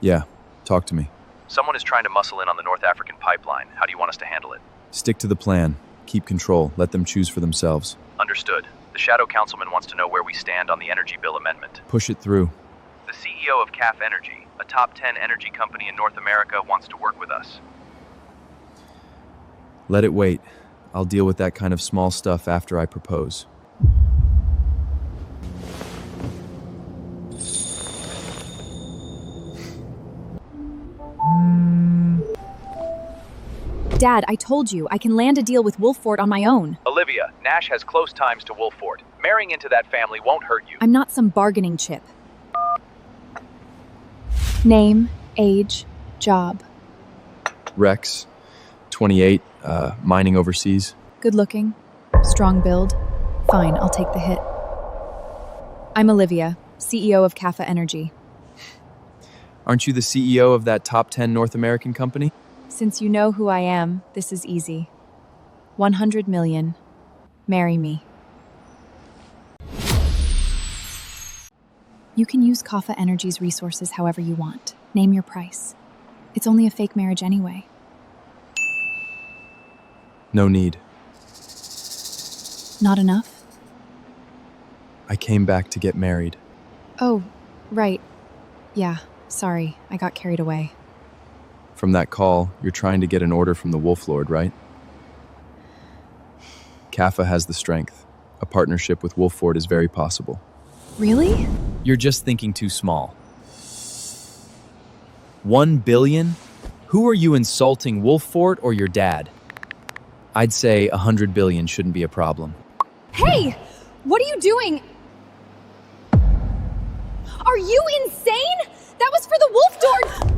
Yeah, talk to me. Someone is trying to muscle in on the North African pipeline. How do you want us to handle it? Stick to the plan. Keep control. Let them choose for themselves. Understood. The Shadow Councilman wants to know where we stand on the energy bill amendment. Push it through. The CEO of CAF Energy, a top 10 energy company in North America, wants to work with us. Let it wait. I'll deal with that kind of small stuff after I propose. Dad, I told you, I can land a deal with Wolford on my own. Olivia, Nash has close ties to Wolford. Marrying into that family won't hurt you. I'm not some bargaining chip. Name, age, job. Rex, 28, mining overseas. Good looking, strong build. Fine, I'll take the hit. I'm Olivia, CEO of CAFA Energy. Aren't you the CEO of that top 10 North American company? Since you know who I am, this is easy. 100 million. Marry me. You can use CAFA Energy's resources however you want. Name your price. It's only a fake marriage anyway. No need. Not enough? I came back to get married. Oh, right. Yeah, sorry, I got carried away. From that call, you're trying to get an order from the Wolf Lord, right? CAFA has the strength. A partnership with Wolford is very possible. Really? You're just thinking too small. 1 billion? Who are you insulting, Wolford or your dad? I'd say 100 billion shouldn't be a problem. Hey! What are you doing? Are you insane? That was for the Wolf Door!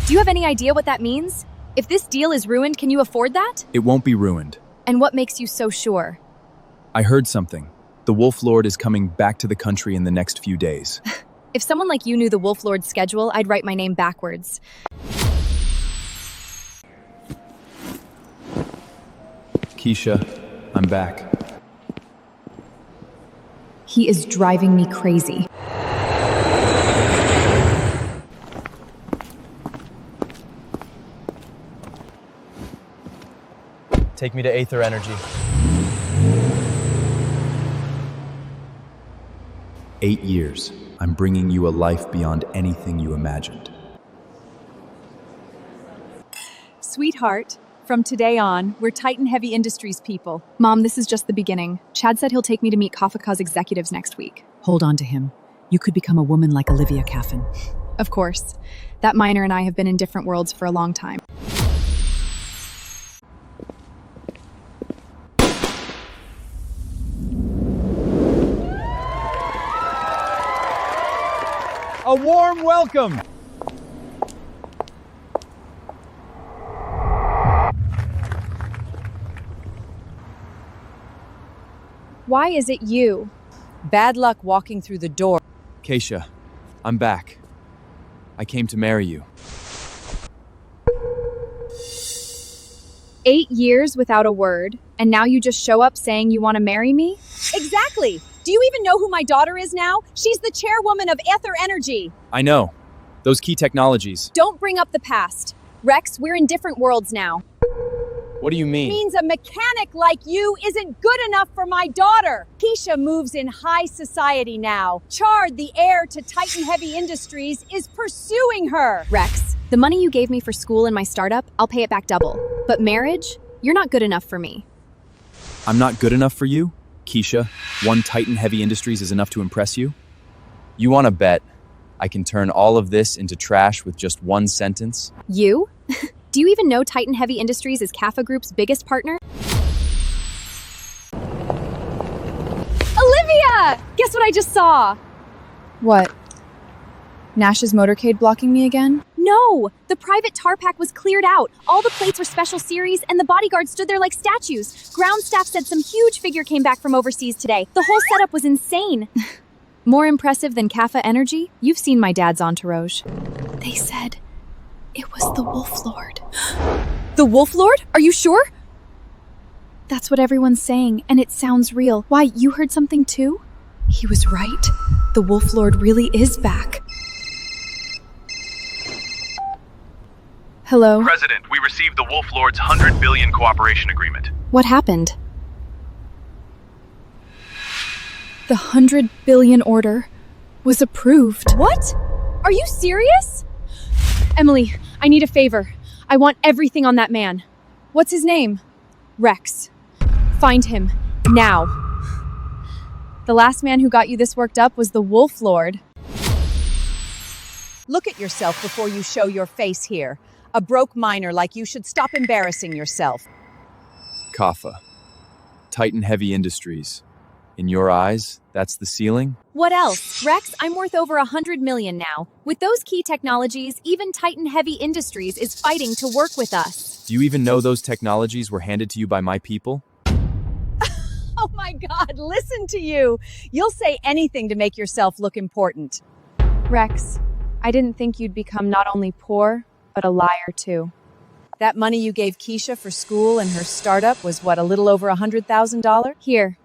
Do you have any idea what that means? If this deal is ruined, can you afford that? It won't be ruined. And what makes you so sure? I heard something. The Wolf Lord is coming back to the country in the next few days. If someone like you knew the Wolf Lord's schedule, I'd write my name backwards. Keisha, I'm back. He is driving me crazy. Take me to Aether Energy. 8 years. I'm bringing you a life beyond anything you imagined. Sweetheart, from today on, we're Titan Heavy Industries people. Mom, this is just the beginning. Chad said he'll take me to meet Kafaka's executives next week. Hold on to him. You could become a woman like Olivia Caffin. Of course. That miner and I have been in different worlds for a long time. A warm welcome! Why is it you? Bad luck walking through the door. Keisha, I'm back. I came to marry you. 8 years without a word, and now you just show up saying you want to marry me? Exactly! Do you even know who my daughter is now? She's the chairwoman of Aether Energy. I know. Those key technologies. Don't bring up the past. Rex, we're in different worlds now. What do you mean? Means a mechanic like you isn't good enough for my daughter. Keisha moves in high society now. Chard, the heir to Titan Heavy Industries, is pursuing her. Rex, the money you gave me for school and my startup, I'll pay it back double. But marriage? You're not good enough for me. I'm not good enough for you? Keisha, one Titan Heavy Industries is enough to impress you? You want to bet I can turn all of this into trash with just one sentence? You? Do you even know Titan Heavy Industries is CAFA Group's biggest partner? Olivia! Guess what I just saw? What? Nash's motorcade blocking me again? No! The private tar pack was cleared out. All the plates were special series, and the bodyguards stood there like statues. Ground staff said some huge figure came back from overseas today. The whole setup was insane. More impressive than CAFA Energy? You've seen my dad's entourage. They said it was the Wolf Lord. The Wolf Lord? Are you sure? That's what everyone's saying, and it sounds real. Why, you heard something too? He was right. The Wolf Lord really is back. Hello? President, we received the Wolf Lord's 100 billion cooperation agreement. What happened? The 100 billion order was approved. What? Are you serious? Emily, I need a favor. I want everything on that man. What's his name? Rex. Find him. Now. The last man who got you this worked up was the Wolf Lord. Look at yourself before you show your face here. A broke miner like you should stop embarrassing yourself. Kaffa. Titan Heavy Industries. In your eyes, that's the ceiling? What else? Rex, I'm worth over 100 million now. With those key technologies, even Titan Heavy Industries is fighting to work with us. Do you even know those technologies were handed to you by my people? Oh my God, listen to you. You'll say anything to make yourself look important. Rex, I didn't think you'd become not only poor, but a liar too. That money you gave Keisha for school and her startup was what, a little over $100,000? Here,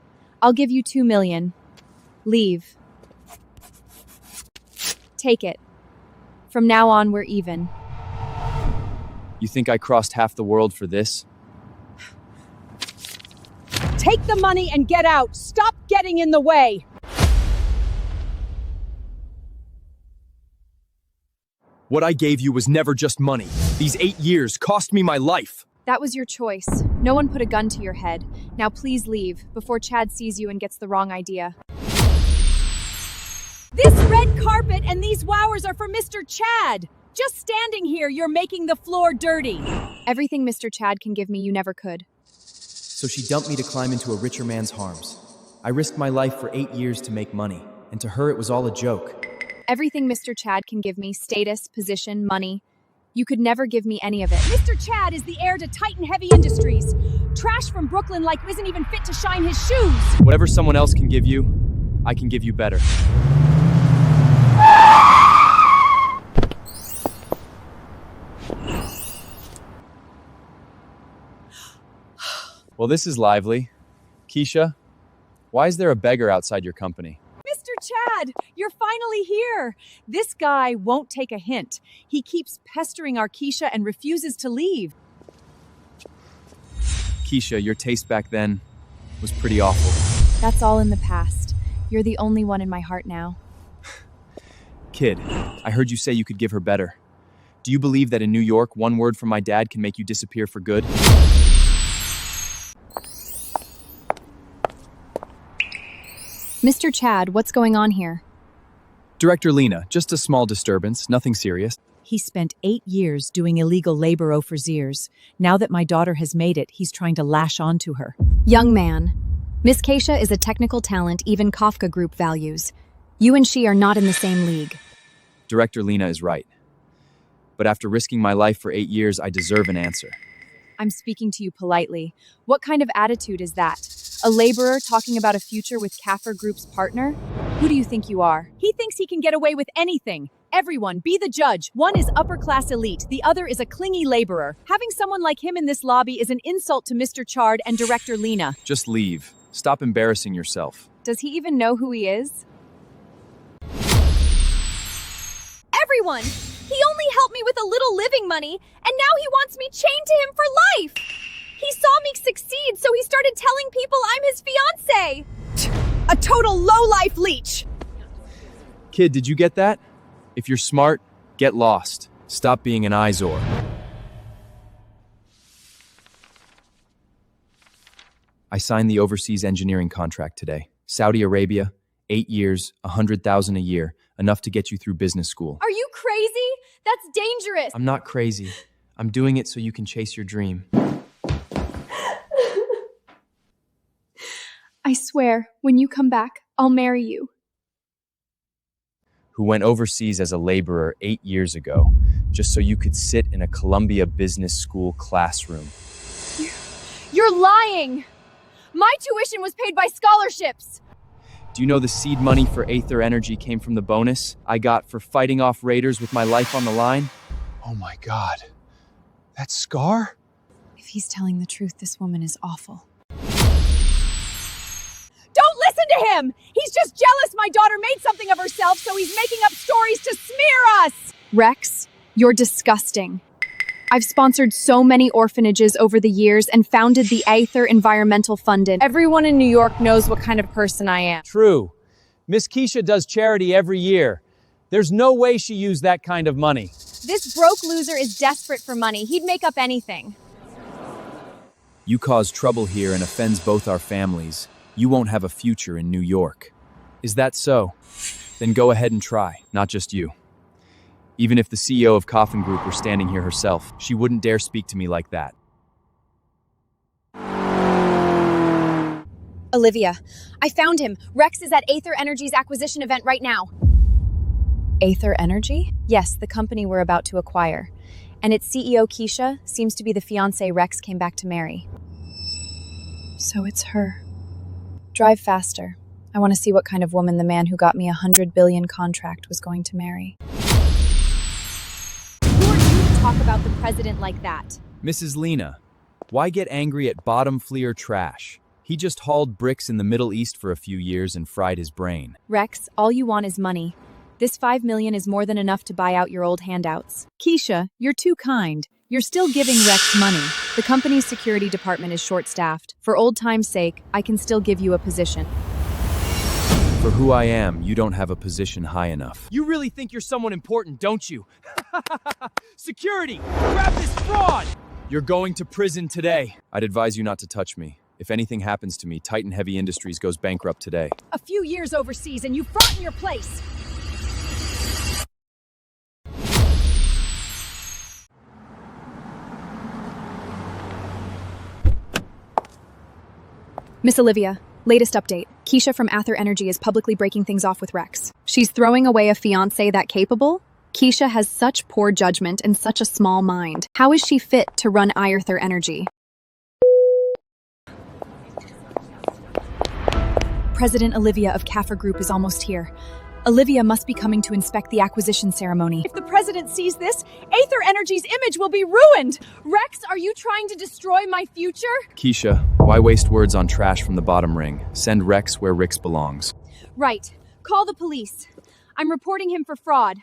I'll give you 2 million. Leave. Take it. From now on, we're even. You think I crossed half the world for this? Take the money and get out. Stop getting in the way. What I gave you was never just money. These 8 years cost me my life. That was your choice. No one put a gun to your head. Now please leave, before Chad sees you and gets the wrong idea. This red carpet and these wowers are for Mr. Chad. Just standing here, you're making the floor dirty. Everything Mr. Chad can give me, you never could. So she dumped me to climb into a richer man's harms. I risked my life for 8 years to make money, and to her it was all a joke. Everything Mr. Chad can give me, status, position, money. You could never give me any of it. Mr. Chad is the heir to Titan Heavy Industries. Trash from Brooklyn like isn't even fit to shine his shoes. Whatever someone else can give you, I can give you better. Well, this is lively. Keisha, why is there a beggar outside your company? Mr. Chad, you're finally here. This guy won't take a hint. He keeps pestering our Keisha and refuses to leave. Keisha, your taste back then was pretty awful. That's all in the past. You're the only one in my heart now. Kid, I heard you say you could give her better. Do you believe that in New York, one word from my dad can make you disappear for good? Mr. Chad, what's going on here? Director Lena, just a small disturbance, nothing serious. He spent 8 years doing illegal labor over years. Now that my daughter has made it, he's trying to lash onto her. Young man, Miss Keisha is a technical talent even Kafka Group values. You and she are not in the same league. Director Lena is right. But after risking my life for 8 years, I deserve an answer. I'm speaking to you politely. What kind of attitude is that? A laborer talking about a future with Kafka Group's partner? Who do you think you are? He thinks he can get away with anything. Everyone, be the judge. One is upper-class elite, the other is a clingy laborer. Having someone like him in this lobby is an insult to Mr. Chard and Director Lena. Just leave. Stop embarrassing yourself. Does he even know who he is? Everyone! He only helped me with a little living money, and now he wants me chained to him for life! He saw me succeed, so he started telling people I'm his fiancé! A total low-life leech! Kid, did you get that? If you're smart, get lost. Stop being an eyesore. I signed the overseas engineering contract today. Saudi Arabia, 8 years, 100,000 a year, enough to get you through business school. Are you crazy? That's dangerous! I'm not crazy. I'm doing it so you can chase your dream. I swear, when you come back, I'll marry you. Who went overseas as a laborer 8 years ago, just so you could sit in a Columbia Business School classroom. You're lying! My tuition was paid by scholarships! Do you know the seed money for Aether Energy came from the bonus I got for fighting off raiders with my life on the line? Oh my God. That scar? If he's telling the truth, this woman is awful. to him? He's just jealous my daughter made something of herself, so he's making up stories to smear us. Rex, you're disgusting. I've sponsored so many orphanages over the years and founded the Aether Environmental Fund. Everyone in New York knows what kind of person I am. True. Miss Keisha does charity every year. There's no way she used that kind of money. This broke loser is desperate for money. He'd make up anything. You cause trouble here and offends both our families. You won't have a future in New York. Is that so? Then go ahead and try, not just you. Even if the CEO of Coffin Group were standing here herself, she wouldn't dare speak to me like that. Olivia, I found him. Rex is at Aether Energy's acquisition event right now. Aether Energy? Yes, the company we're about to acquire. And its CEO, Keisha, seems to be the fiancé Rex came back to marry. So it's her. Drive faster. I want to see what kind of woman the man who got me a $100 billion contract was going to marry. Who are you to talk about the president like that? Mrs. Lena, why get angry at bottom fleer trash? He just hauled bricks in the Middle East for a few years and fried his brain. Rex, all you want is money. This $5 million is more than enough to buy out your old handouts. Keisha, you're too kind. You're still giving Rex money. The company's security department is short-staffed. For old time's sake, I can still give you a position. For who I am, you don't have a position high enough. You really think you're someone important, don't you? Security! Grab this fraud! You're going to prison today. I'd advise you not to touch me. If anything happens to me, Titan Heavy Industries goes bankrupt today. A few years overseas and you've forgotten your place. Miss Olivia, latest update. Keisha from Aether Energy is publicly breaking things off with Rex. She's throwing away a fiancé that capable? Keisha has such poor judgment and such a small mind. How is she fit to run Aether Energy? President Olivia of Kaffer Group is almost here. Olivia must be coming to inspect the acquisition ceremony. If the president sees this, Aether Energy's image will be ruined. Rex, are you trying to destroy my future? Keisha, why waste words on trash from the bottom ring? Send Rex where Rex belongs. Right. Call the police. I'm reporting him for fraud.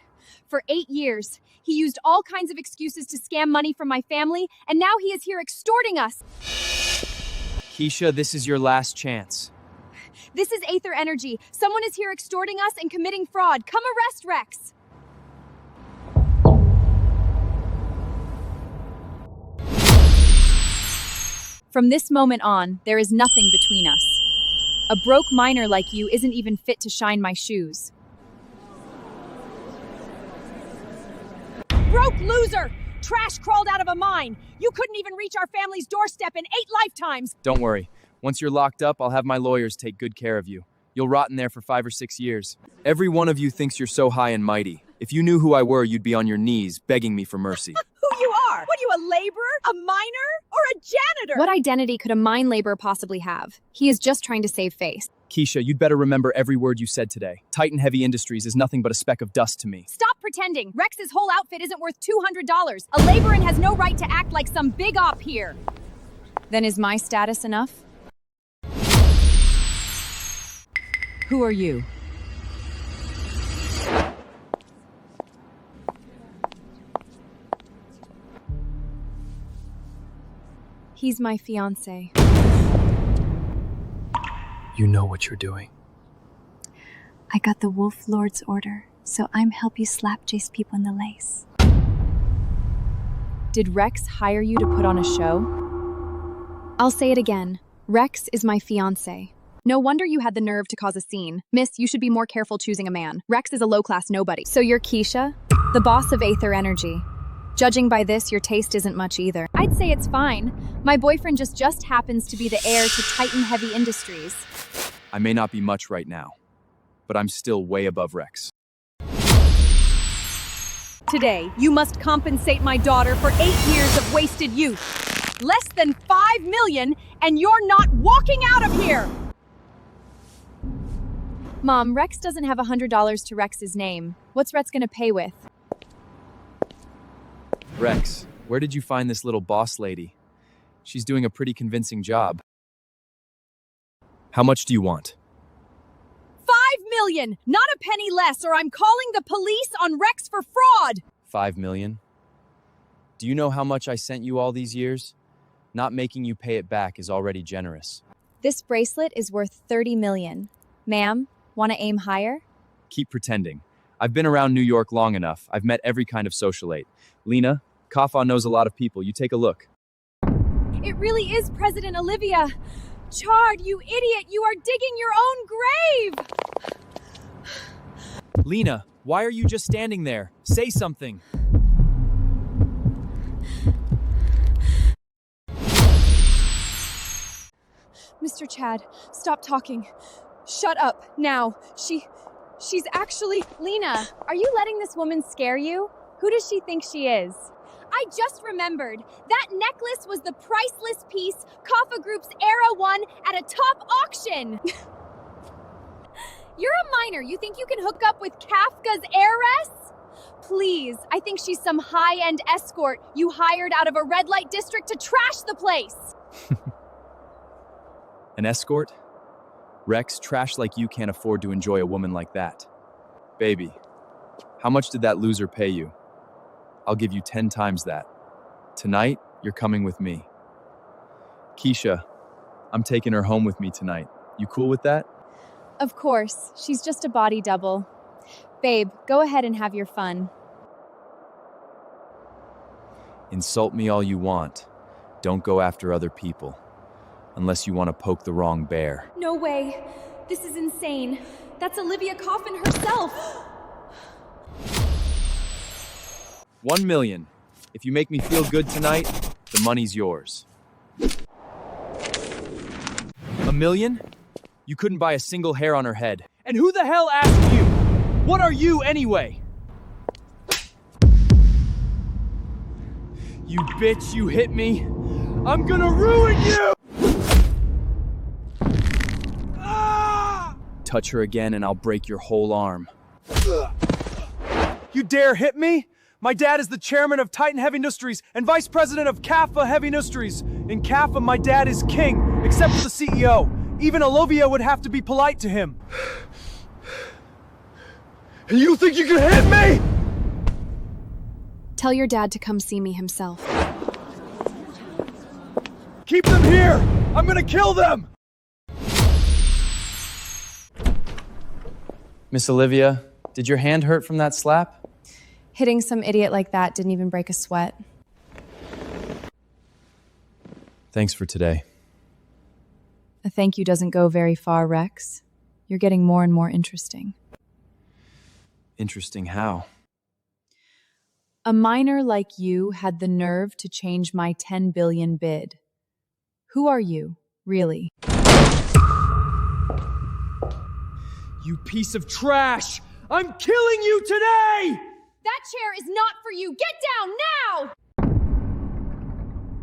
For 8 years, he used all kinds of excuses to scam money from my family, and now he is here extorting us. Keisha, this is your last chance. This is Aether Energy. Someone is here extorting us and committing fraud. Come arrest Rex. From this moment on, there is nothing between us. A broke miner like you isn't even fit to shine my shoes. Broke loser! Trash crawled out of a mine. You couldn't even reach our family's doorstep in 8 lifetimes. Don't worry. Once you're locked up, I'll have my lawyers take good care of you. You'll rot in there for 5 or 6 years. Every one of you thinks you're so high and mighty. If you knew who I were, you'd be on your knees, begging me for mercy. Who you are? What are you, a laborer, a miner, or a janitor? What identity could a mine laborer possibly have? He is just trying to save face. Keisha, you'd better remember every word you said today. Titan Heavy Industries is nothing but a speck of dust to me. Stop pretending. Rex's whole outfit isn't worth $200. A laborer has no right to act like some big op here. Then is my status enough? Who are you? He's my fiancé. You know what you're doing. I got the Wolf Lord's order, so I'm help you slap chase people in the lace. Did Rex hire you to put on a show? I'll say it again. Rex is my fiancé. No wonder you had the nerve to cause a scene. Miss, you should be more careful choosing a man. Rex is a low-class nobody. So you're Keisha, the boss of Aether Energy. Judging by this, your taste isn't much either. I'd say it's fine. My boyfriend just happens to be the heir to Titan Heavy Industries. I may not be much right now, but I'm still way above Rex. Today, you must compensate my daughter for 8 years of wasted youth. Less than $5 million, and you're not walking out of here! Mom, Rex doesn't have $100 to Rex's name. What's Rex gonna pay with? Rex, where did you find this little boss lady? She's doing a pretty convincing job. How much do you want? million, not a penny less, or I'm calling the police on Rex for fraud. 5 million? Do you know how much I sent you all these years? Not making you pay it back is already generous. This bracelet is worth 30 million. Ma'am, want to aim higher? Keep pretending. I've been around New York long enough. I've met every kind of socialite. Lena, Kaffa knows a lot of people. You take a look. It really is President Olivia. Chard, you idiot, you are digging your own grave! Lena, why are you just standing there? Say something. Mr. Chad, stop talking. Shut up, now. She's actually... Lena, are you letting this woman scare you? Who does she think she is? I just remembered. That necklace was the priceless piece Kaffa Group's Era won at a top auction. You're a minor. You think you can hook up with Kafka's Heiress? Please, I think she's some high-end escort you hired out of a red light district to trash the place. An escort? Rex, trash like you can't afford to enjoy a woman like that. Baby, how much did that loser pay you? I'll give you 10 times that. Tonight, you're coming with me. Keisha, I'm taking her home with me tonight. You cool with that? Of course, she's just a body double. Babe, go ahead and have your fun. Insult me all you want. Don't go after other people. Unless you want to poke the wrong bear. No way. This is insane. That's Olivia Coffin herself. 1 million. If you make me feel good tonight, the money's yours. 1 million? You couldn't buy a single hair on her head. And who the hell asked you? What are you anyway? You bitch, you hit me. I'm gonna ruin you! Touch her again and I'll break your whole arm. You dare hit me? My dad is the chairman of Titan Heavy Industries and vice president of Kaffa Heavy Industries. In Kaffa, my dad is king, except for the CEO. Even Olivia would have to be polite to him. And you think you can hit me? Tell your dad to come see me himself. Keep them here! I'm gonna kill them! Miss Olivia, did your hand hurt from that slap? Hitting some idiot like that didn't even break a sweat. Thanks for today. A thank you doesn't go very far, Rex. You're getting more and more interesting. Interesting how? A minor like you had the nerve to change my 10 billion bid. Who are you, really? You piece of trash! I'm killing you today! That chair is not for you. Get down now!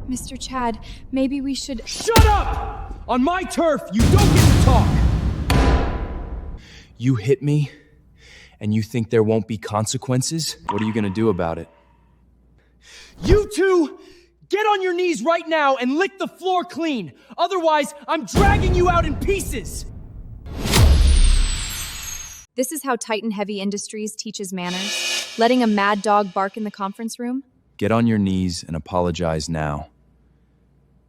Mr. Chad, maybe we should... Shut up! On my turf, you don't get to talk! You hit me, and you think there won't be consequences? What are you gonna do about it? You two, get on your knees right now and lick the floor clean. Otherwise, I'm dragging you out in pieces. This is how Titan Heavy Industries teaches manners? Letting a mad dog bark in the conference room? Get on your knees and apologize now.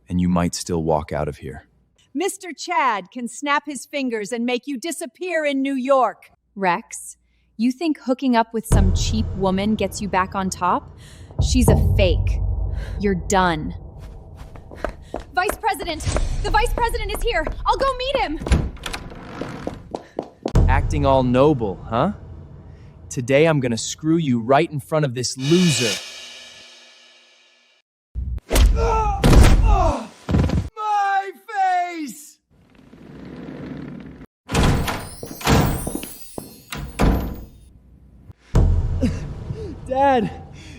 And you might still walk out of here. Mr. Chad can snap his fingers and make you disappear in New York. Rex, you think hooking up with some cheap woman gets you back on top? She's a fake. You're done. Vice President! The Vice President is here! I'll go meet him! Acting all noble, huh? Today I'm gonna screw you right in front of this loser. My face! Dad,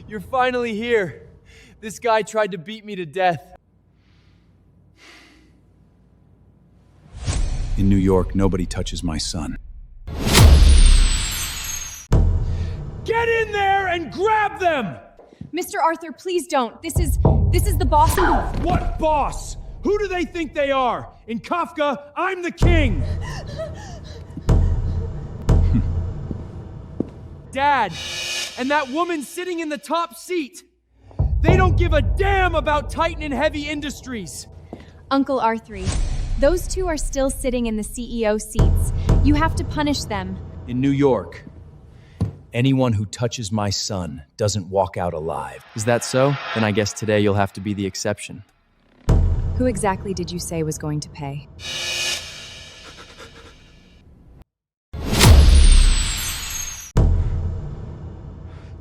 you're finally here. This guy tried to beat me to death. In New York, nobody touches my son. Get in there and grab them! Mr. Arthur, please don't. This is the boss. What boss? Who do they think they are? In Kafka, I'm the king! dad and that woman sitting in the top seat. They don't give a damn about Titan and Heavy Industries. Uncle R3, those two are still sitting in the CEO seats. You have to punish them. In New York, anyone who touches my son doesn't walk out alive. Is that so? Then I guess today you'll have to be the exception. Who exactly did you say was going to pay?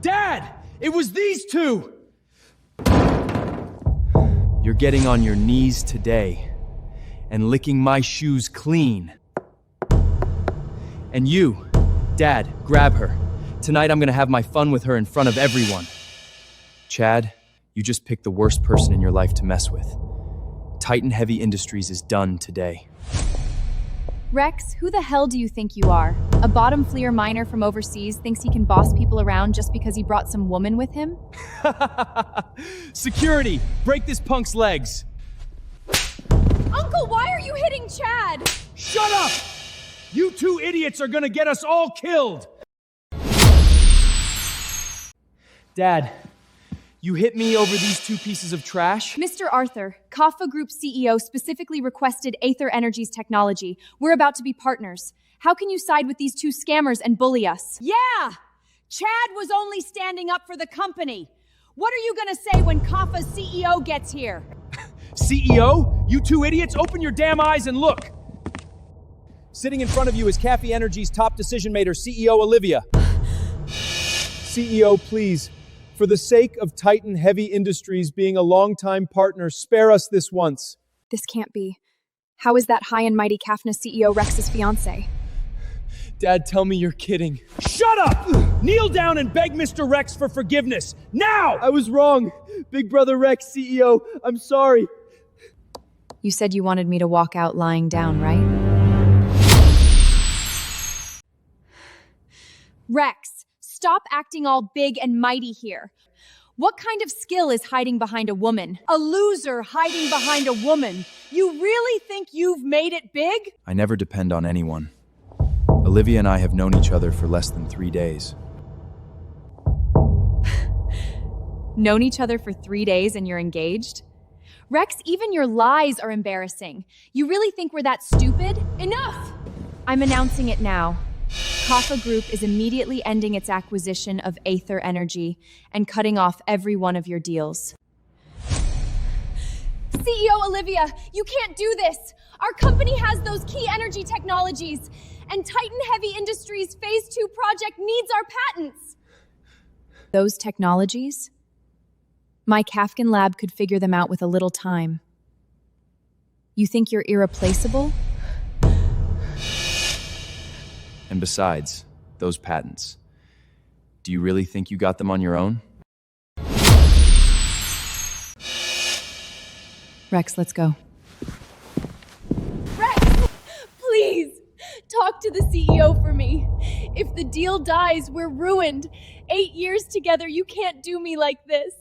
Dad, it was these two. You're getting on your knees today and licking my shoes clean. And you, Dad, grab her. Tonight I'm gonna have my fun with her in front of everyone. Chad, you just picked the worst person in your life to mess with. Titan Heavy Industries is done today. Rex, who the hell do you think you are? A bottom fleer miner from overseas thinks he can boss people around just because he brought some woman with him? Security, break this punk's legs. Uncle, why are you hitting Chad? Shut up! You two idiots are gonna get us all killed! Dad, you hit me over these two pieces of trash? Mr. Arthur, Kaffa Group CEO specifically requested Aether Energy's technology. We're about to be partners. How can you side with these two scammers and bully us? Yeah! Chad was only standing up for the company. What are you gonna say when Kaffa's CEO gets here? CEO? You two idiots, open your damn eyes and look! Sitting in front of you is Cafe Energy's top decision maker, CEO Olivia. CEO, please, for the sake of Titan Heavy Industries being a longtime partner, spare us this once. This can't be. How is that high and mighty Kafna CEO Rex's fiancé? Dad, tell me you're kidding. Shut up! Kneel down and beg Mr. Rex for forgiveness, now! I was wrong. Big Brother Rex, CEO, I'm sorry. You said you wanted me to walk out lying down, right? Rex, stop acting all big and mighty here. What kind of skill is hiding behind a woman? A loser hiding behind a woman. You really think you've made it big? I never depend on anyone. Olivia and I have known each other for less than 3 days. Known each other for 3 days and you're engaged? Rex, even your lies are embarrassing. You really think we're that stupid? Enough! I'm announcing it now. Kaffa Group is immediately ending its acquisition of Aether Energy and cutting off every one of your deals. CEO Olivia, you can't do this! Our company has those key energy technologies, and Titan Heavy Industries Phase 2 project needs our patents! Those technologies? My Kafkin lab could figure them out with a little time. You think you're irreplaceable? And besides, those patents. Do you really think you got them on your own? Rex, let's go. Rex, please, talk to the CEO for me. If the deal dies, we're ruined. 8 years together, you can't do me like this.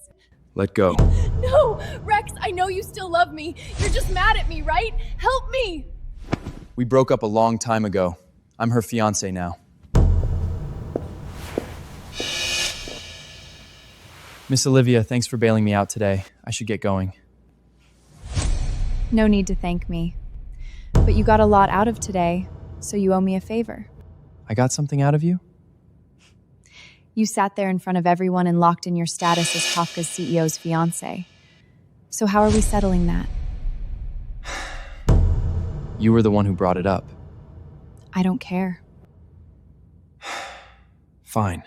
Let go. No, Rex, I know you still love me. You're just mad at me, right? Help me. We broke up a long time ago. I'm her fiance now. Miss Olivia, thanks for bailing me out today. I should get going. No need to thank me. But you got a lot out of today, so you owe me a favor. I got something out of you? You sat there in front of everyone and locked in your status as Kafka's CEO's fiance. So how are we settling that? You were the one who brought it up. I don't care. Fine.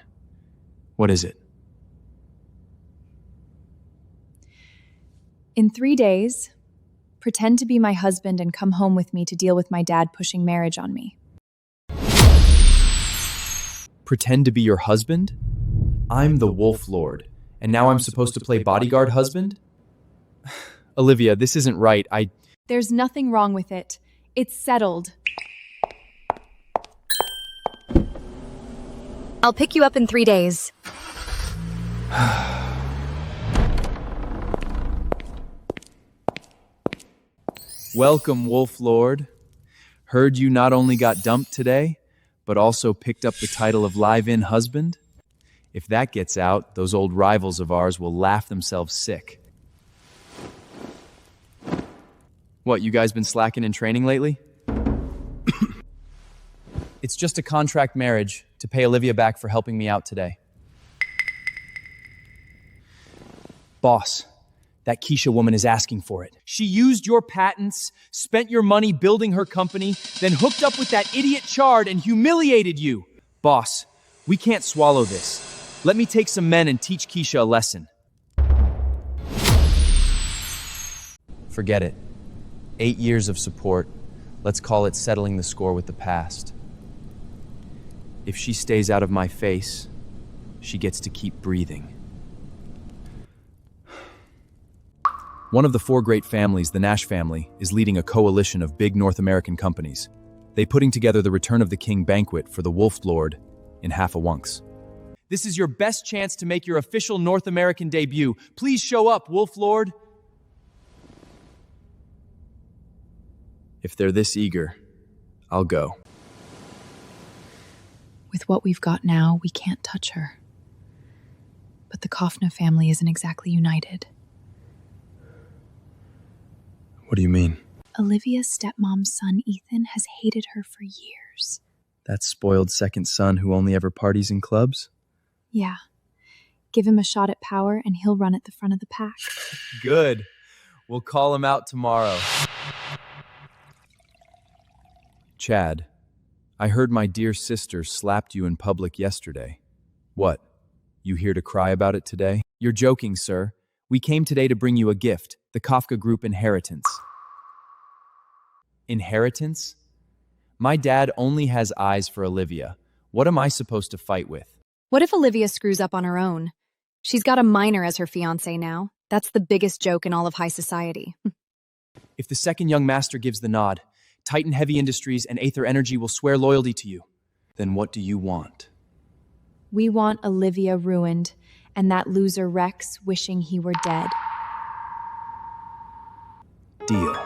What is it? In 3 days, pretend to be my husband and come home with me to deal with my dad pushing marriage on me. Pretend to be your husband? I'm the Wolf Lord, and now I'm supposed to play bodyguard husband? Olivia, this isn't right. There's nothing wrong with it. It's settled. I'll pick you up in 3 days. Welcome, Wolf Lord. Heard you not only got dumped today, but also picked up the title of live-in husband? If that gets out, those old rivals of ours will laugh themselves sick. What, you guys been slacking in training lately? It's just a contract marriage to pay Olivia back for helping me out today. Boss, that Keisha woman is asking for it. She used your patents, spent your money building her company, then hooked up with that idiot Chard and humiliated you. Boss, we can't swallow this. Let me take some men and teach Keisha a lesson. Forget it. 8 years of support. Let's call it settling the score with the past. If she stays out of my face, she gets to keep breathing. One of the 4 great families, the Nash family, is leading a coalition of big North American companies. They're putting together the Return of the King banquet for the Wolf Lord in half a wunks. This is your best chance to make your official North American debut. Please show up, Wolf Lord. If they're this eager, I'll go. With what we've got now, we can't touch her. But the Kofna family isn't exactly united. What do you mean? Olivia's stepmom's son, Ethan, has hated her for years. That spoiled second son who only ever parties in clubs? Yeah. Give him a shot at power and he'll run at the front of the pack. Good. We'll call him out tomorrow. Chad, I heard my dear sister slapped you in public yesterday. What? You here to cry about it today? You're joking, sir. We came today to bring you a gift, the Kafka Group inheritance. Inheritance? My dad only has eyes for Olivia. What am I supposed to fight with? What if Olivia screws up on her own? She's got a minor as her fiancé now. That's the biggest joke in all of high society. If the second young master gives the nod, Titan Heavy Industries and Aether Energy will swear loyalty to you. Then what do you want? We want Olivia ruined, and that loser Rex wishing he were dead. Deal.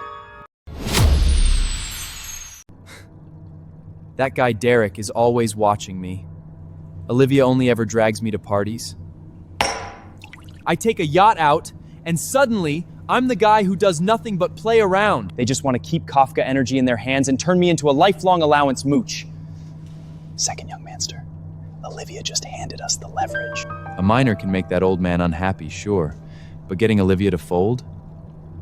That guy Derek is always watching me. Olivia only ever drags me to parties. I take a yacht out, and suddenly, I'm the guy who does nothing but play around. They just want to keep Kafka energy in their hands and turn me into a lifelong allowance mooch. Second young manster, Olivia just handed us the leverage. A minor can make that old man unhappy, sure. But getting Olivia to fold?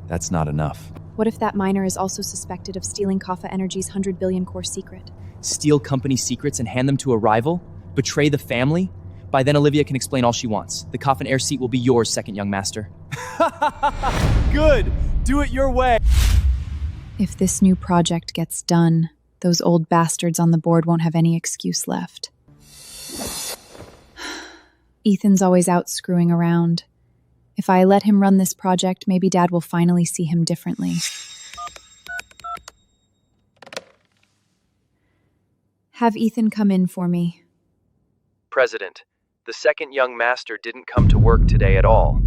That's not enough. What if that minor is also suspected of stealing Kafka Energy's 100 billion core secret? Steal company secrets and hand them to a rival? Betray the family? By then, Olivia can explain all she wants. The coffin air seat will be yours, second young master. Good! Do it your way! If this new project gets done, those old bastards on the board won't have any excuse left. Ethan's always out screwing around. If I let him run this project, maybe Dad will finally see him differently. Have Ethan come in for me. President, the second young master didn't come to work today at all.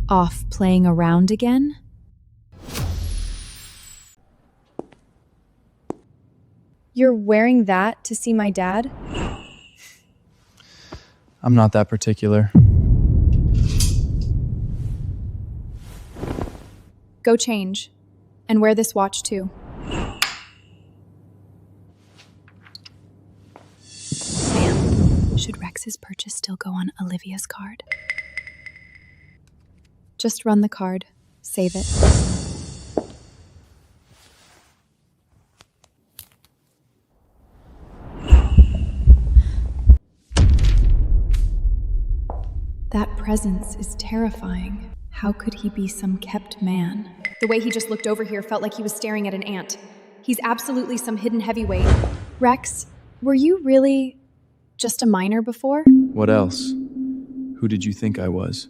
Off playing around again? You're wearing that to see my dad? I'm not that particular. Go change. And wear this watch too. Should Rex's purchase still go on Olivia's card? Just run the card. Save it. That presence is terrifying. How could he be some kept man? The way he just looked over here felt like he was staring at an ant. He's absolutely some hidden heavyweight. Rex, were you really just a minor before? What else? Who did you think I was?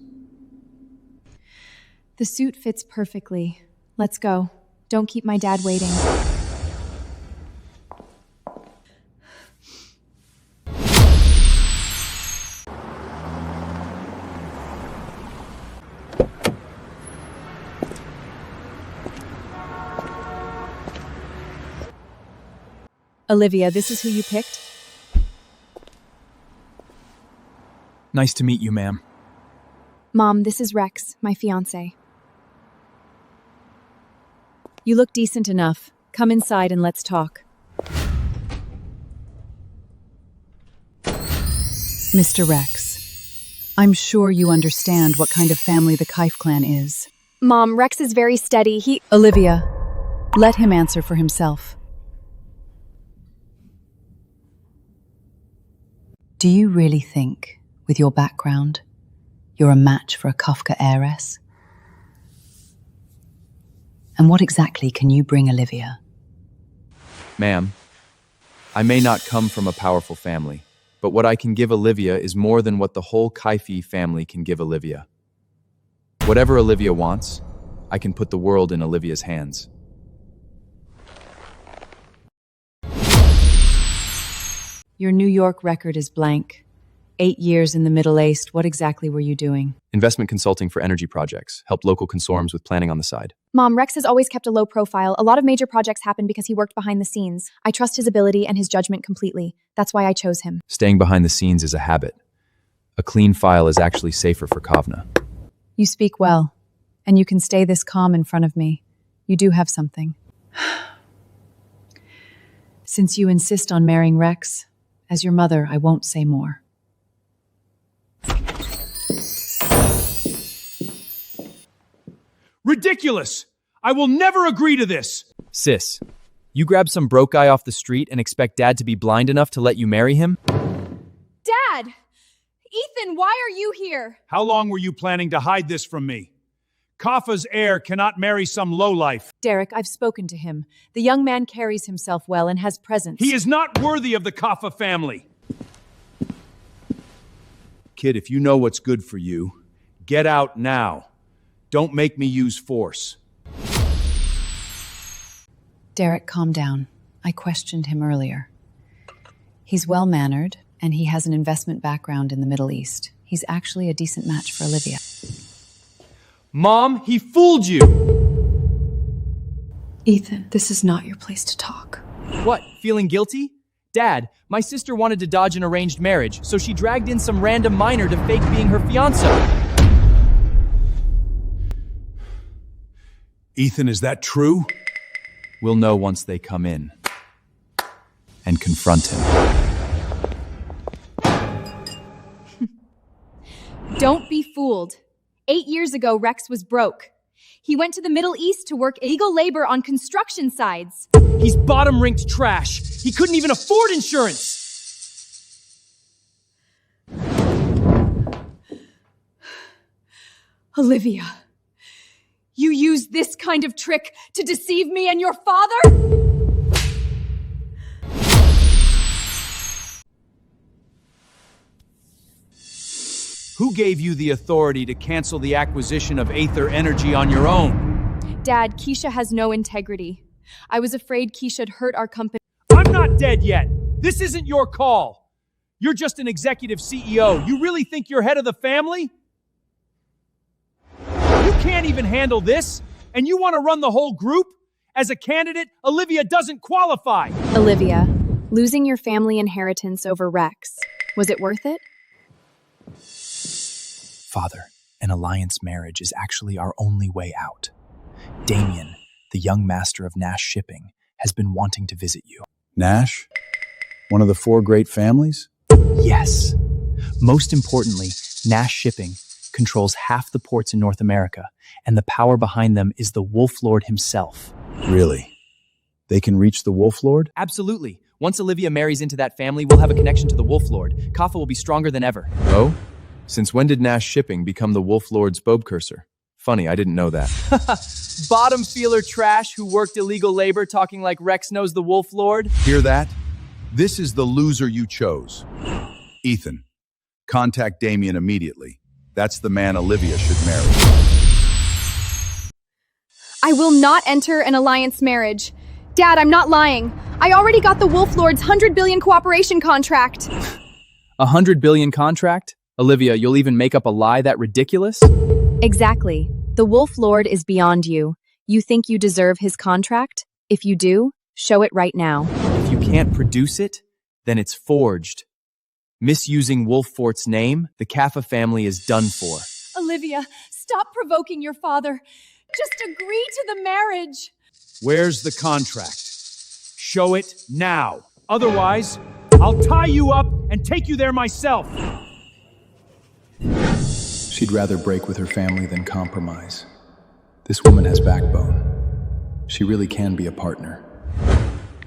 The suit fits perfectly. Let's go. Don't keep my dad waiting. Olivia, this is who you picked? Nice to meet you, ma'am. Mom, this is Rex, my fiancé. You look decent enough. Come inside and let's talk. Mr. Rex, I'm sure you understand what kind of family the Kife clan is. Mom, Rex is very steady. Olivia, let him answer for himself. Do you really think, with your background, you're a match for a Kafka heiress? And what exactly can you bring Olivia? Ma'am, I may not come from a powerful family, but what I can give Olivia is more than what the whole Kaifi family can give Olivia. Whatever Olivia wants, I can put the world in Olivia's hands. Your New York record is blank. 8 years in the Middle East, what exactly were you doing? Investment consulting for energy projects, helped local consorms with planning on the side. Mom, Rex has always kept a low profile. A lot of major projects happen because he worked behind the scenes. I trust his ability and his judgment completely. That's why I chose him. Staying behind the scenes is a habit. A clean file is actually safer for Kavna. You speak well, and you can stay this calm in front of me. You do have something. Since you insist on marrying Rex, as your mother, I won't say more. Ridiculous! I will never agree to this! Sis, you grab some broke guy off the street and expect Dad to be blind enough to let you marry him? Dad! Ethan, why are you here? How long were you planning to hide this from me? Kaffa's heir cannot marry some lowlife. Derek, I've spoken to him. The young man carries himself well and has presence. He is not worthy of the Kaffa family. Kid, if you know what's good for you, get out now. Don't make me use force. Derek, calm down. I questioned him earlier. He's well-mannered, and he has an investment background in the Middle East. He's actually a decent match for Olivia. Mom, he fooled you! Ethan, this is not your place to talk. What, feeling guilty? Dad, my sister wanted to dodge an arranged marriage, so she dragged in some random minor to fake being her fiancé. Ethan, is that true? We'll know once they come in and confront him. Don't be fooled. 8 years ago, Rex was broke. He went to the Middle East to work illegal labor on construction sites. He's bottom-ranked trash. He couldn't even afford insurance. Olivia, you used this kind of trick to deceive me and your father? Who gave you the authority to cancel the acquisition of Aether Energy on your own? Dad, Keisha has no integrity. I was afraid Keisha'd hurt our company. I'm not dead yet. This isn't your call. You're just an executive CEO. You really think you're head of the family? You can't even handle this, and you want to run the whole group? As a candidate, Olivia doesn't qualify. Olivia, losing your family inheritance over Rex, was it worth it? Father, an alliance marriage is actually our only way out. Damien, the young master of Nash Shipping, has been wanting to visit you. Nash? One of the 4 great families? Yes. Most importantly, Nash Shipping controls half the ports in North America, and the power behind them is the Wolf Lord himself. Really? They can reach the Wolf Lord? Absolutely. Once Olivia marries into that family, we'll have a connection to the Wolf Lord. Kaffa will be stronger than ever. Oh? Since when did Nash Shipping become the Wolf Lord's bob cursor? Funny, I didn't know that. Bottom feeler trash who worked illegal labor talking like Rex knows the Wolf Lord? Hear that? This is the loser you chose. Ethan, contact Damien immediately. That's the man Olivia should marry. I will not enter an alliance marriage. Dad, I'm not lying. I already got the Wolf Lord's 100 billion cooperation contract. 100 billion contract? Olivia, you'll even make up a lie that ridiculous? Exactly. The Wolf Lord is beyond you. You think you deserve his contract? If you do, show it right now. If you can't produce it, then it's forged. Misusing Wolf Fort's name, the Kaffa family is done for. Olivia, stop provoking your father. Just agree to the marriage. Where's the contract? Show it now. Otherwise, I'll tie you up and take you there myself. She'd rather break with her family than compromise. This woman has backbone. She really can be a partner.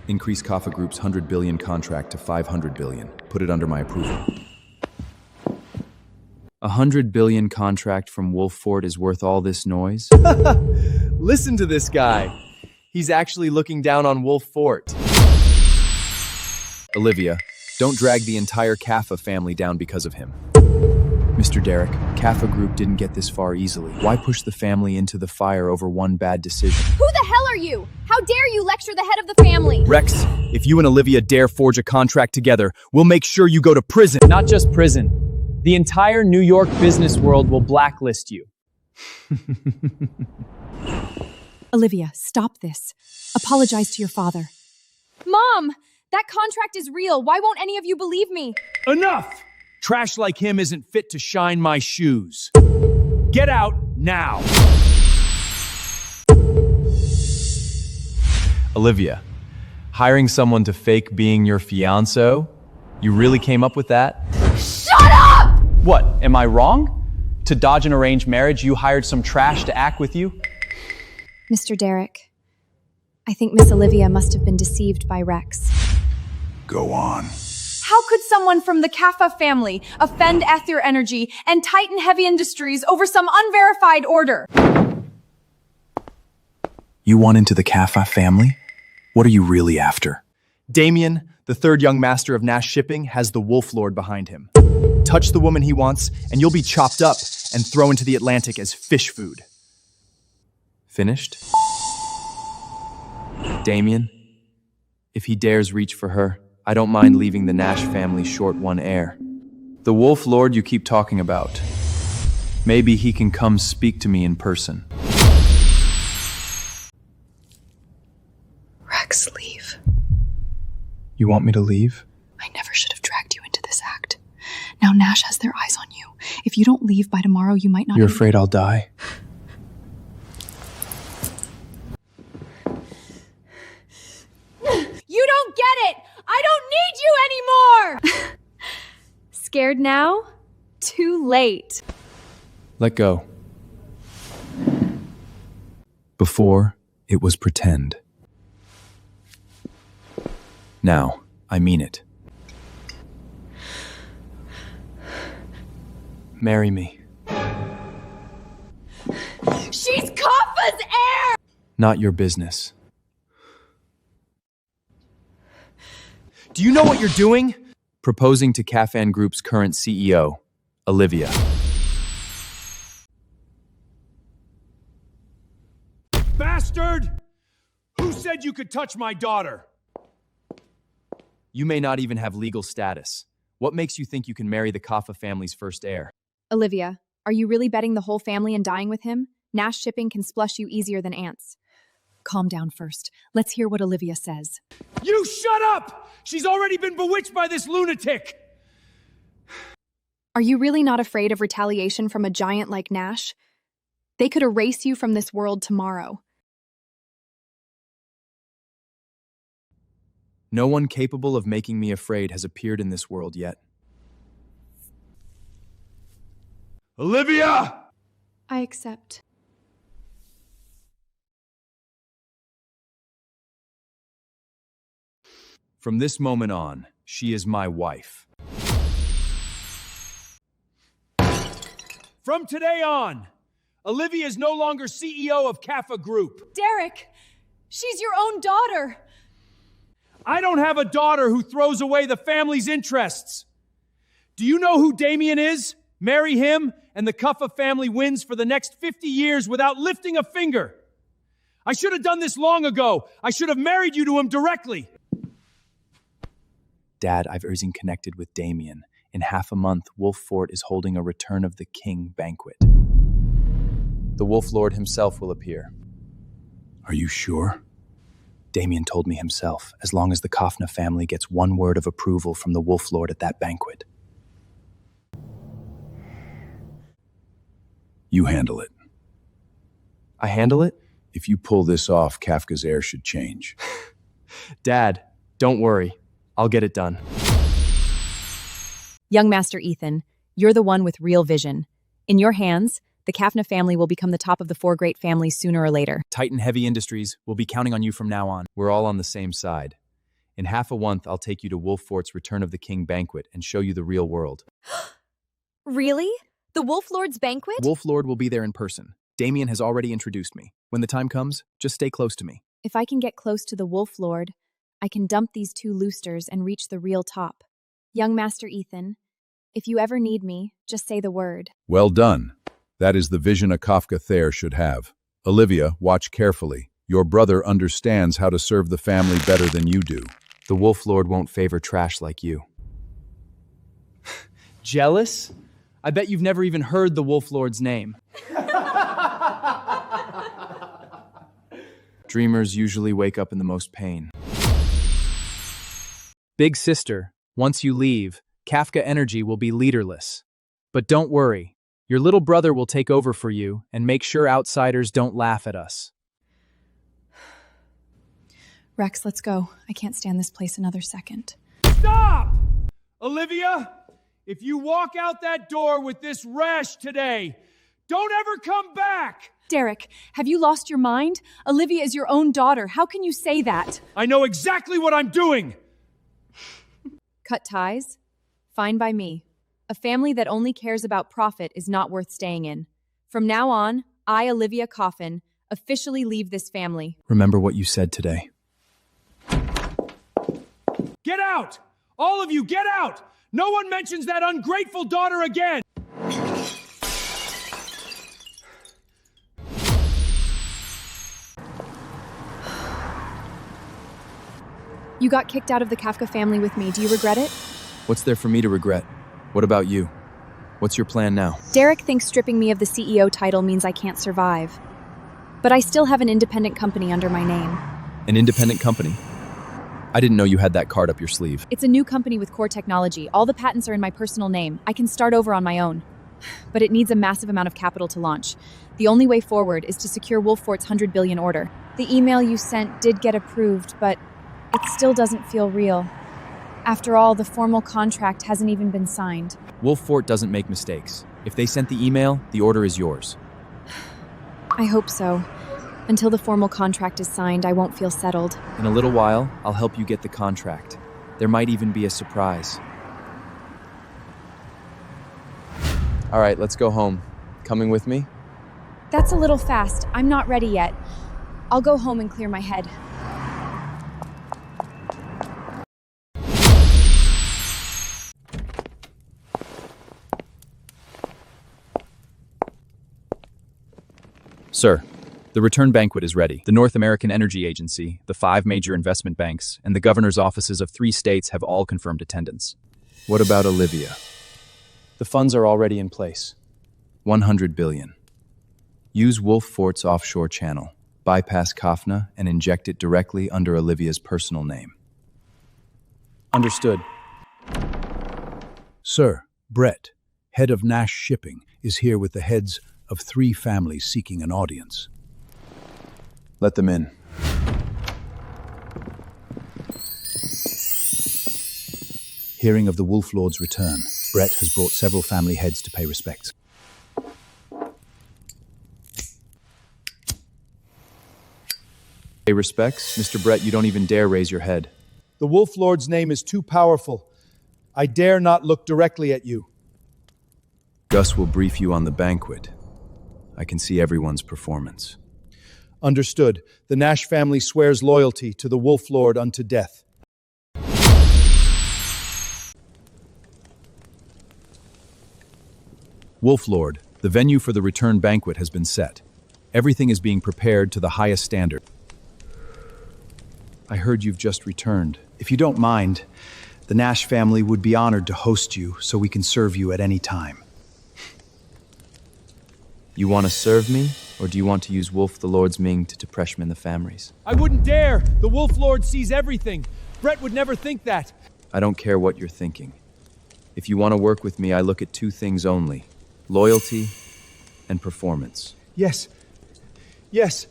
Increase Kaffa Group's 100 billion contract to 500 billion. Put it under my approval. 100 billion contract from Wolf Fort is worth all this noise? Listen to this guy. He's actually looking down on Wolf Fort. Olivia, don't drag the entire Kaffa family down because of him. Mr. Derek, Kaffa Group didn't get this far easily. Why push the family into the fire over one bad decision? Who the hell are you? How dare you lecture the head of the family? Rex, if you and Olivia dare forge a contract together, we'll make sure you go to prison. Not just prison. The entire New York business world will blacklist you. Olivia, stop this. Apologize to your father. Mom, that contract is real. Why won't any of you believe me? Enough! Trash like him isn't fit to shine my shoes. Get out now! Olivia, hiring someone to fake being your fiancé? You really came up with that? Shut up! What, am I wrong? To dodge an arranged marriage, you hired some trash to act with you? Mr. Derek, I think Miss Olivia must have been deceived by Rex. Go on. How could someone from the Kaffa family offend Ether Energy and Titan Heavy Industries over some unverified order? You want into the Kaffa family? What are you really after? Damien, the third young master of Nash Shipping, has the Wolf Lord behind him. Touch the woman he wants, and you'll be chopped up and thrown into the Atlantic as fish food. Finished? Damien, if he dares reach for her, I don't mind leaving the Nash family short one heir. The Wolf Lord you keep talking about. Maybe he can come speak to me in person. Rex, leave. You want me to leave? I never should have dragged you into this act. Now Nash has their eyes on you. If you don't leave by tomorrow, you might not— You're afraid I'll die? You don't get it! I don't need you anymore! Scared now? Too late. Let go. Before, it was pretend. Now, I mean it. Marry me. She's Kaffa's heir! Not your business. Do you know what you're doing? Proposing to Kafan Group's current CEO, Olivia. Bastard! Who said you could touch my daughter? You may not even have legal status. What makes you think you can marry the Kaffa family's first heir? Olivia, are you really betting the whole family and dying with him? Nash Shipping can splush you easier than ants. Calm down first. Let's hear what Olivia says. You shut up! She's already been bewitched by this lunatic! Are you really not afraid of retaliation from a giant like Nash? They could erase you from this world tomorrow. No one capable of making me afraid has appeared in this world yet. Olivia! I accept. From this moment on, she is my wife. From today on, Olivia is no longer CEO of Kaffa Group. Derek, she's your own daughter. I don't have a daughter who throws away the family's interests. Do you know who Damien is? Marry him, and the Kaffa family wins for the next 50 years without lifting a finger. I should have done this long ago. I should have married you to him directly. Dad, I've Erzing connected with Damien. In half a month, Wolf Fort is holding a Return of the King banquet. The Wolf Lord himself will appear. Are you sure? Damien told me himself, as long as the Kafna family gets one word of approval from the Wolf Lord at that banquet. You handle it. I handle it? If you pull this off, Kafka's air should change. Dad, don't worry. I'll get it done. Young Master Ethan, you're the one with real vision. In your hands, the Kafna family will become the top of the four great families sooner or later. Titan Heavy Industries will be counting on you from now on. We're all on the same side. In half a month, I'll take you to Wolf Fort's Return of the King banquet and show you the real world. Really? The Wolf Lord's banquet? Wolf Lord will be there in person. Damien has already introduced me. When the time comes, just stay close to me. If I can get close to the Wolf Lord, I can dump these two loosters and reach the real top. Young Master Ethan, if you ever need me, just say the word. Well done. That is the vision a Kafka Thayer should have. Olivia, watch carefully. Your brother understands how to serve the family better than you do. The Wolf Lord won't favor trash like you. Jealous? I bet you've never even heard the Wolf Lord's name. Dreamers usually wake up in the most pain. Big sister, once you leave, Kafka Energy will be leaderless. But don't worry, your little brother will take over for you and make sure outsiders don't laugh at us. Rex, let's go. I can't stand this place another second. Stop! Olivia, if you walk out that door with this rash today, don't ever come back! Derek, have you lost your mind? Olivia is your own daughter. How can you say that? I know exactly what I'm doing! Cut ties? Fine by me. A family that only cares about profit is not worth staying in. From now on, I, Olivia Coffin, officially leave this family. Remember what you said today. Get out! All of you, get out! No one mentions that ungrateful daughter again! You got kicked out of the Kafka family with me. Do you regret it? What's there for me to regret? What about you? What's your plan now? Derek thinks stripping me of the CEO title means I can't survive. But I still have an independent company under my name. An independent company? I didn't know you had that card up your sleeve. It's a new company with core technology. All the patents are in my personal name. I can start over on my own. But it needs a massive amount of capital to launch. The only way forward is to secure Wolf Fort's 100 billion order. The email you sent did get approved, but it still doesn't feel real. After all, the formal contract hasn't even been signed. Wolf Fort doesn't make mistakes. If they sent the email, the order is yours. I hope so. Until the formal contract is signed, I won't feel settled. In a little while, I'll help you get the contract. There might even be a surprise. All right, let's go home. Coming with me? That's a little fast. I'm not ready yet. I'll go home and clear my head. Sir, the return banquet is ready. The North American Energy Agency, the 5 major investment banks, and the governor's offices of 3 states have all confirmed attendance. What about Olivia? The funds are already in place. 100 billion. Use Wolf Fort's offshore channel, bypass Kafna, and inject it directly under Olivia's personal name. Understood. Sir, Brett, head of Nash Shipping, is here with the heads of 3 families seeking an audience. Let them in. Hearing of the Wolf Lord's return, Brett has brought several family heads to pay respects. Pay respects? Mr. Brett, you don't even dare raise your head. The Wolf Lord's name is too powerful. I dare not look directly at you. Gus will brief you on the banquet. I can see everyone's performance. Understood. The Nash family swears loyalty to the Wolf Lord unto death. Wolf Lord, the venue for the return banquet has been set. Everything is being prepared to the highest standard. I heard you've just returned. If you don't mind, the Nash family would be honored to host you so we can serve you at any time. You want to serve me, or do you want to use Wolf the Lord's Ming to depressment the families? I wouldn't dare! The Wolf Lord sees everything. Brett would never think that. I don't care what you're thinking. If you want to work with me, I look at 2 things only: loyalty and performance. Yes. Yes.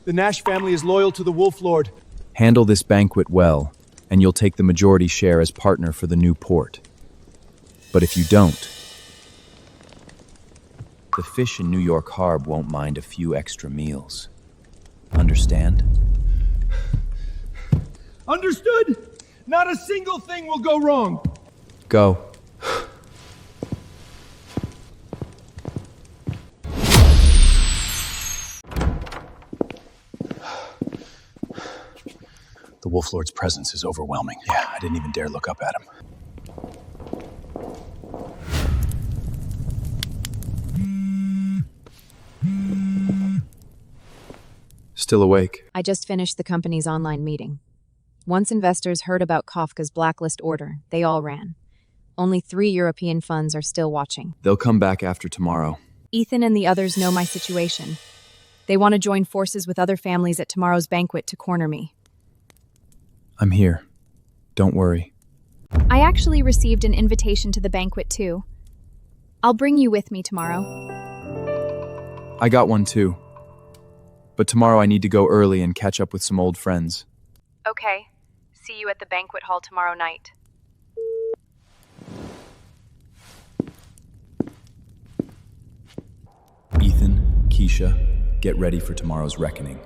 The Nash family is loyal to the Wolf Lord. Handle this banquet well, and you'll take the majority share as partner for the new port. But if you don't, the fish in New York Harbor won't mind a few extra meals. Understand? Understood? Not a single thing will go wrong. Go. The Wolf Lord's presence is overwhelming. Yeah, I didn't even dare look up at him. Still awake? I just finished the company's online meeting. Once investors heard about Kafka's blacklist order, they all ran. Only 3 European funds are still watching. They'll come back after tomorrow. Ethan and the others know my situation. They want to join forces with other families at tomorrow's banquet to corner me. I'm here. Don't worry. I actually received an invitation to the banquet too. I'll bring you with me tomorrow. I got one too. But tomorrow I need to go early and catch up with some old friends. Okay. See you at the banquet hall tomorrow night. Ethan, Keisha, get ready for tomorrow's reckoning.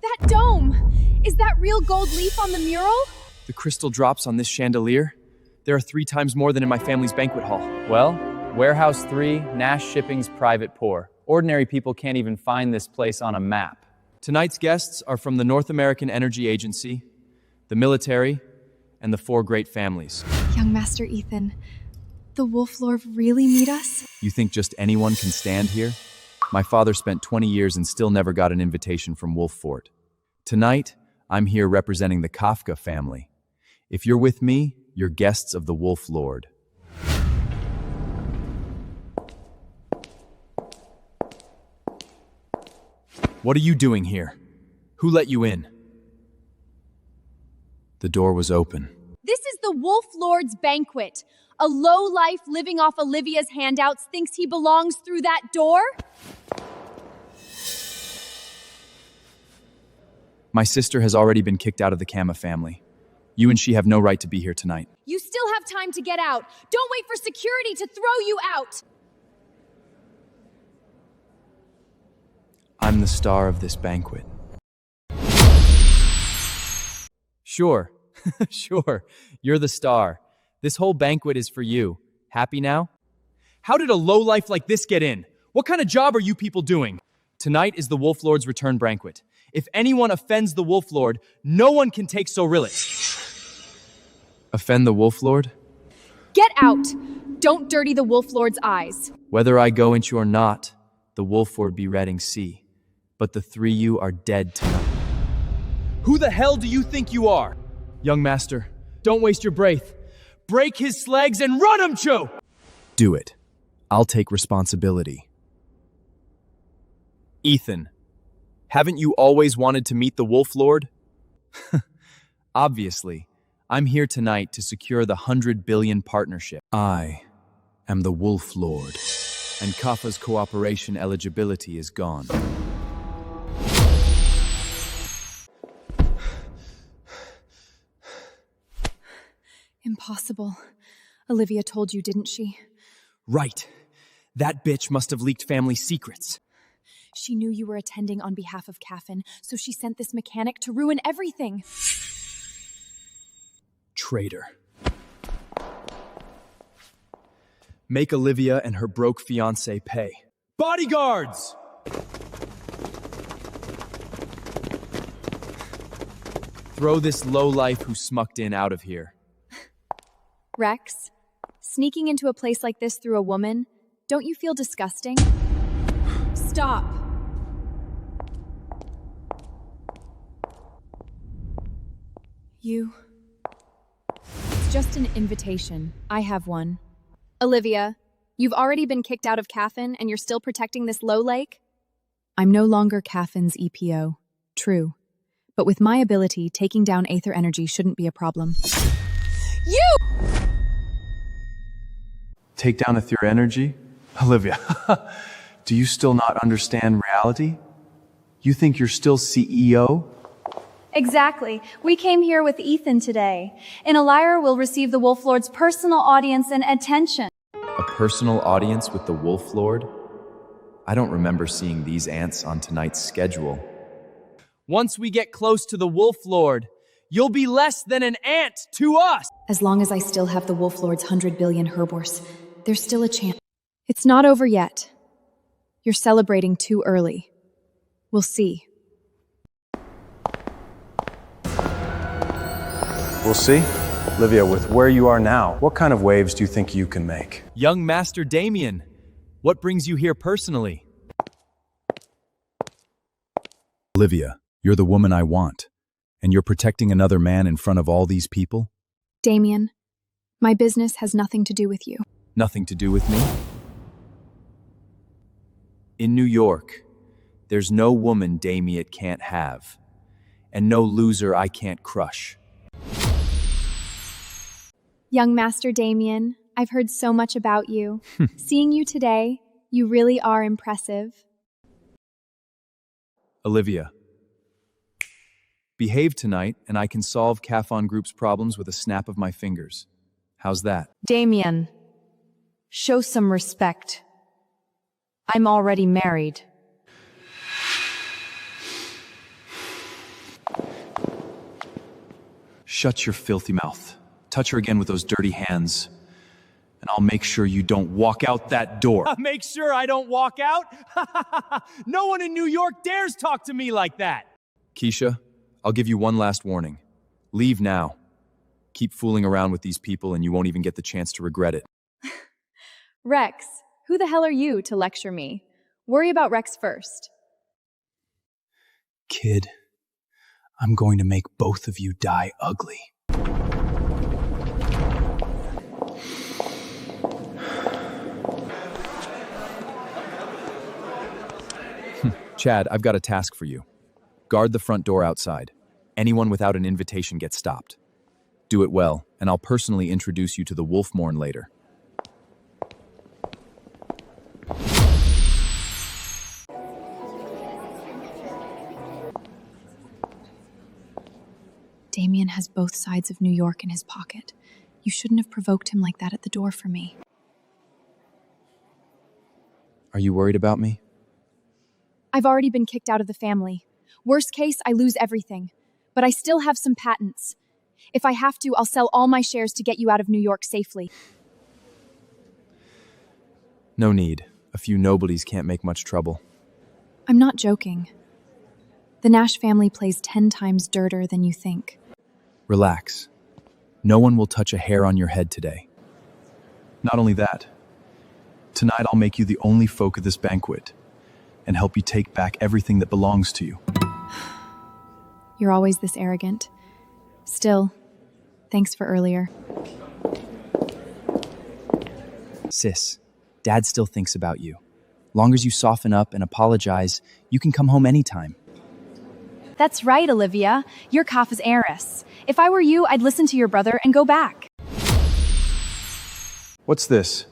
That dome! Is that real gold leaf on the mural? The crystal drops on this chandelier? There are 3 times more than in my family's banquet hall. Well, Warehouse 3, Nash Shipping's private pour. Ordinary people can't even find this place on a map. Tonight's guests are from the North American Energy Agency, the military, and the 4 great families. Young Master Ethan, the Wolf Lord really meet us? You think just anyone can stand here? My father spent 20 years and still never got an invitation from Wolf Fort. Tonight, I'm here representing the Kafka family. If you're with me, you're guests of the Wolf Lord. What are you doing here? Who let you in? The door was open. This is the Wolf Lord's banquet. A lowlife living off Olivia's handouts thinks he belongs through that door? My sister has already been kicked out of the Kama family. You and she have no right to be here tonight. You still have time to get out. Don't wait for security to throw you out. I'm the star of this banquet. Sure, sure, you're the star. This whole banquet is for you. Happy now? How did a lowlife like this get in? What kind of job are you people doing? Tonight is the Wolf Lord's return banquet. If anyone offends the Wolf Lord, no one can take so real it. Offend the Wolf Lord? Get out! Don't dirty the Wolf Lord's eyes. Whether I go into or not, the Wolf Lord be reading sea. But the 3 you are dead tonight. Who the hell do you think you are? Young master, don't waste your breath. Break his legs and run him, Cho! Do it. I'll take responsibility. Ethan, haven't you always wanted to meet the Wolf Lord? Obviously, I'm here tonight to secure the 100 billion partnership. I am the Wolf Lord, and Kafa's cooperation eligibility is gone. Impossible. Olivia told you, didn't she? Right. That bitch must have leaked family secrets. She knew you were attending on behalf of Kaffin, so she sent this mechanic to ruin everything. Traitor. Make Olivia and her broke fiancé pay. Bodyguards! Throw this lowlife who smucked in out of here. Rex, sneaking into a place like this through a woman, don't you feel disgusting? Stop. You. It's just an invitation. I have one. Olivia, you've already been kicked out of Kaffin and you're still protecting this low lake? I'm no longer Kaffin's EPO. True. But with my ability, taking down Aether energy shouldn't be a problem. You! Take down with your energy? Olivia, do you still not understand reality? You think you're still CEO? Exactly. We came here with Ethan today. In a liar will receive the Wolf Lord's personal audience and attention. A personal audience with the Wolf Lord? I don't remember seeing these ants on tonight's schedule. Once we get close to the Wolf Lord, you'll be less than an ant to us! As long as I still have the Wolf Lord's 100 billion herbivores, there's still a chance. It's not over yet. You're celebrating too early. We'll see. We'll see. Olivia, with where you are now, what kind of waves do you think you can make? Young Master Damien, what brings you here personally? Olivia, you're the woman I want, and you're protecting another man in front of all these people? Damien, my business has nothing to do with you. Nothing to do with me? In New York, there's no woman Damien can't have, and no loser I can't crush. Young Master Damien, I've heard so much about you. Seeing you today, you really are impressive. Olivia, behave tonight, and I can solve Cafon Group's problems with a snap of my fingers. How's that? Damien, show some respect. I'm already married. Shut your filthy mouth. Touch her again with those dirty hands, and I'll make sure you don't walk out that door. Make sure I don't walk out? No one in New York dares talk to me like that! Keisha, I'll give you one last warning. Leave now. Keep fooling around with these people and you won't even get the chance to regret it. Rex, who the hell are you to lecture me? Worry about Rex first. Kid, I'm going to make both of you die ugly. Chad, I've got a task for you. Guard the front door outside. Anyone without an invitation gets stopped. Do it well, and I'll personally introduce you to the Wolfmorn later. Damien has both sides of New York in his pocket. You shouldn't have provoked him like that at the door for me. Are you worried about me? I've already been kicked out of the family. Worst case, I lose everything. But I still have some patents. If I have to, I'll sell all my shares to get you out of New York safely. No need. A few nobodies can't make much trouble. I'm not joking. The Nash family plays 10 times dirtier than you think. Relax. No one will touch a hair on your head today. Not only that, tonight I'll make you the only folk of this banquet and help you take back everything that belongs to you. You're always this arrogant. Still, thanks for earlier. Sis, Dad still thinks about you. Long as you soften up and apologize, you can come home anytime. That's right, Olivia. You're Kafka's heiress. If I were you, I'd listen to your brother and go back. What's this?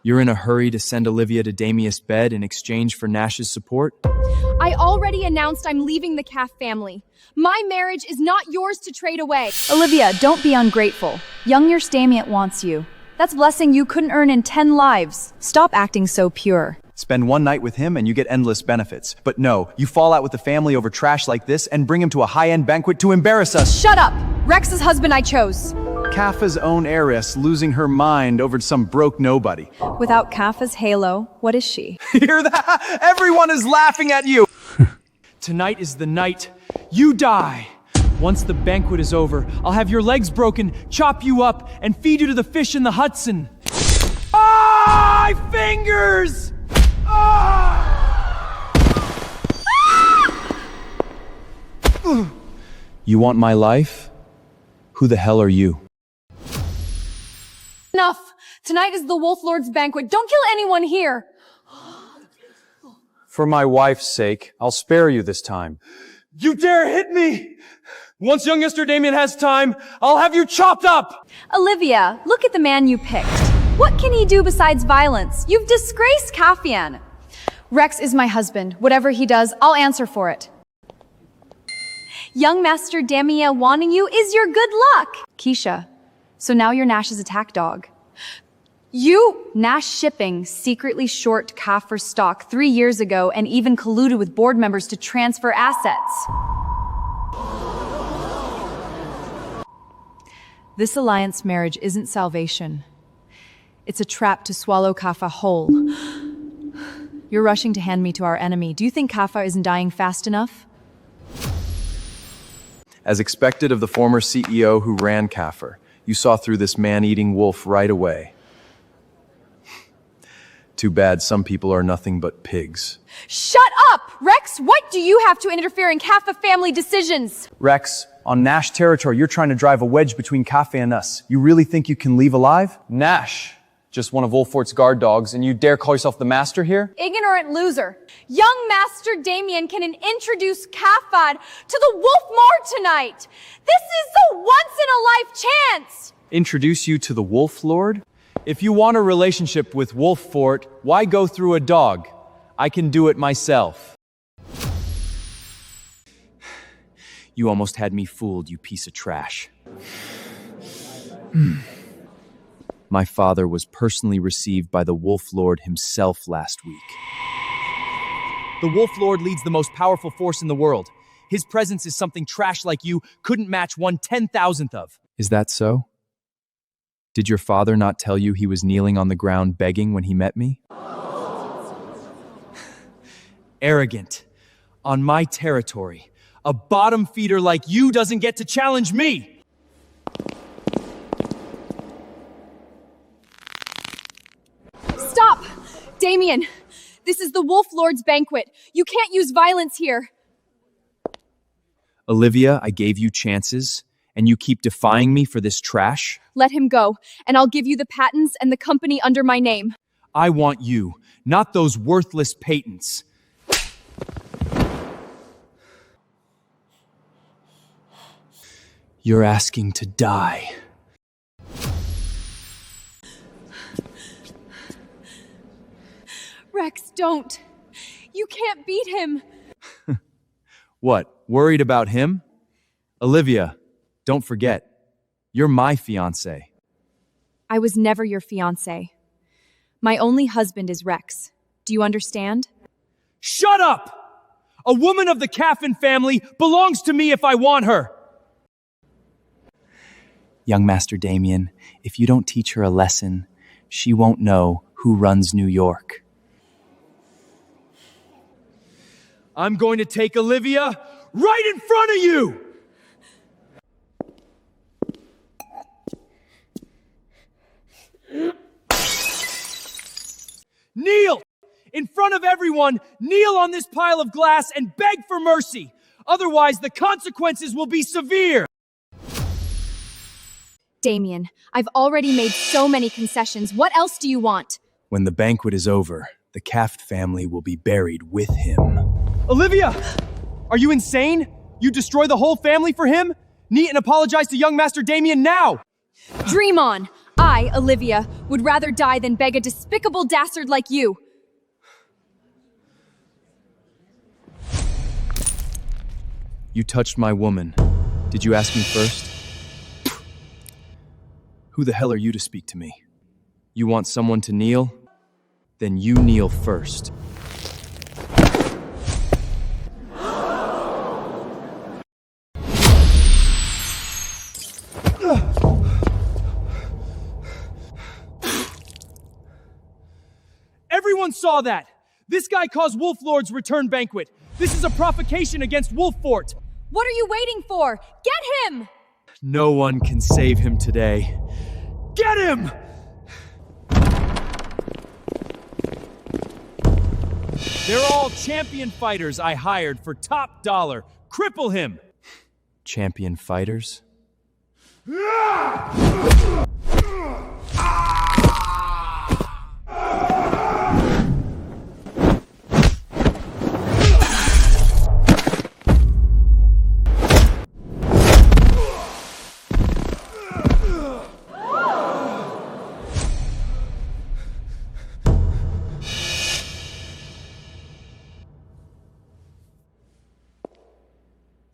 You're in a hurry to send Olivia to Damien's bed in exchange for Nash's support? I already announced I'm leaving the Caff family. My marriage is not yours to trade away. Olivia, don't be ungrateful. Young Nurse Damien wants you. That's a blessing you couldn't earn in 10 lives. Stop acting so pure. Spend one night with him and you get endless benefits. But no, you fall out with the family over trash like this and bring him to a high-end banquet to embarrass us. Shut up! Rex's husband I chose. Kafka's own heiress losing her mind over some broke nobody. Without Kafka's halo, what is she? Hear that? Everyone is laughing at you! Tonight is the night you die. Once the banquet is over, I'll have your legs broken, chop you up, and feed you to the fish in the Hudson. Ah, my fingers! You want my life? Who the hell are you? Enough! Tonight is the Wolf Lord's banquet. Don't kill anyone here! For my wife's sake, I'll spare you this time. You dare hit me! Once young Mr. Damien has time, I'll have you chopped up! Olivia, look at the man you picked. What can he do besides violence? You've disgraced Kafian. Rex is my husband. Whatever he does, I'll answer for it. Young Master Damia wanting you is your good luck. Keisha, so now you're Nash's attack dog. Nash Shipping secretly short Kafir stock 3 years ago and even colluded with board members to transfer assets. This alliance marriage isn't salvation. It's a trap to swallow Kafa whole. You're rushing to hand me to our enemy. Do you think Kafa isn't dying fast enough? As expected of the former CEO who ran Kafir, you saw through this man-eating wolf right away. Too bad some people are nothing but pigs. Shut up! Rex, what do you have to interfere in Kafa family decisions? Rex, on Nash territory, you're trying to drive a wedge between Kafe and us. You really think you can leave alive? Nash, just one of Wolfort's guard dogs, and you dare call yourself the master here? Ignorant loser. Young Master Damien can introduce Kafad to the Wolf Moor tonight. This is the once-in-a-life chance. Introduce you to the Wolf Lord? If you want a relationship with Wolfort, why go through a dog? I can do it myself. You almost had me fooled, you piece of trash. My father was personally received by the Wolf Lord himself last week. The Wolf Lord leads the most powerful force in the world. His presence is something trash like you couldn't match 1/10,000th of. Is that so? Did your father not tell you he was kneeling on the ground begging when he met me? Arrogant. On my territory. A bottom feeder like you doesn't get to challenge me! Stop! Damien! This is the Wolf Lord's banquet. You can't use violence here. Olivia, I gave you chances, and you keep defying me for this trash? Let him go, and I'll give you the patents and the company under my name. I want you, not those worthless patents. You're asking to die. Rex, don't. You can't beat him. What, worried about him? Olivia, don't forget, you're my fiancé. I was never your fiancé. My only husband is Rex. Do you understand? Shut up! A woman of the Caffin family belongs to me if I want her. Young Master Damien, if you don't teach her a lesson, she won't know who runs New York. I'm going to take Olivia right in front of you! Kneel! In front of everyone, kneel on this pile of glass and beg for mercy. Otherwise, the consequences will be severe. Damien, I've already made so many concessions. What else do you want? When the banquet is over, the Caft family will be buried with him. Olivia! Are you insane? You destroy the whole family for him? Neat and apologize to young Master Damien now! Dream on! I, Olivia, would rather die than beg a despicable dastard like you. You touched my woman. Did you ask me first? Who the hell are you to speak to me? You want someone to kneel? Then you kneel first. Everyone saw that! This guy caused Wolf Lord's return banquet. This is a provocation against Wolfort. What are you waiting for? Get him! No one can save him today. Get him! They're all champion fighters I hired for top dollar. Cripple him! Champion fighters?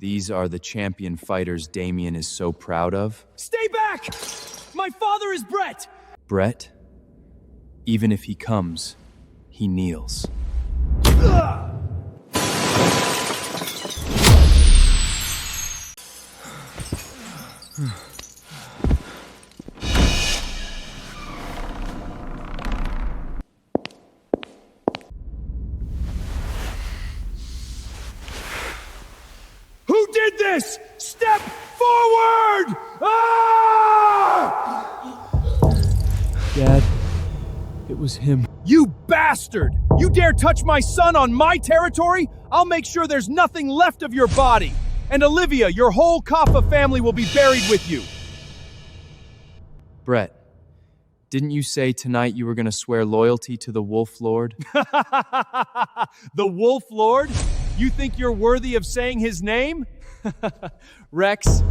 These are the champion fighters Damien is so proud of. Stay back! My father is Brett! Brett, even if he comes, he kneels. Who did this? Step forward! Ah! Dad, it was him. You bastard! You dare touch my son on my territory? I'll make sure there's nothing left of your body. And Olivia, your whole Kaffa family will be buried with you. Brett, didn't you say tonight you were going to swear loyalty to the Wolf Lord? The Wolf Lord? You think you're worthy of saying his name? Rex,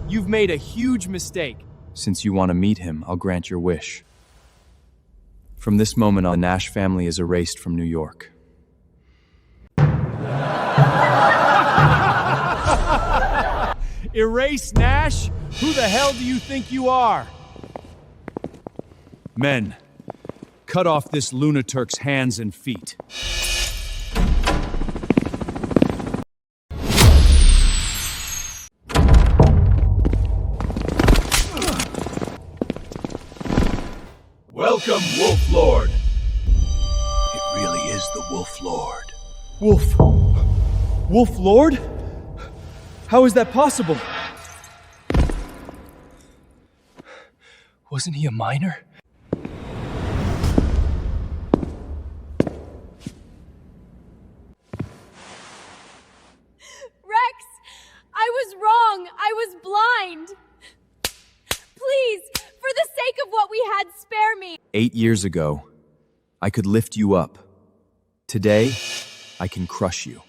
you've made a huge mistake. Since you want to meet him, I'll grant your wish. From this moment on, the Nash family is erased from New York. Erase Nash? Who the hell do you think you are? Men, cut off this lunatic's hands and feet. Welcome, Wolf Lord. It really is the Wolf Lord. Wolf Lord? How is that possible? Wasn't he a minor? Rex, I was wrong. I was blind. Please, for the sake of what we had, spare me. 8 years ago, I could lift you up. Today, I can crush you.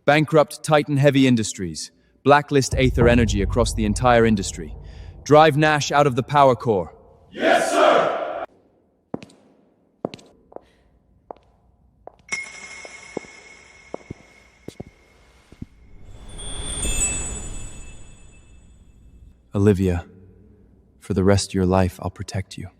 Bankrupt Titan Heavy Industries. Blacklist Aether Energy across the entire industry. Drive Nash out of the power core. Yes, sir! Olivia, for the rest of your life, I'll protect you.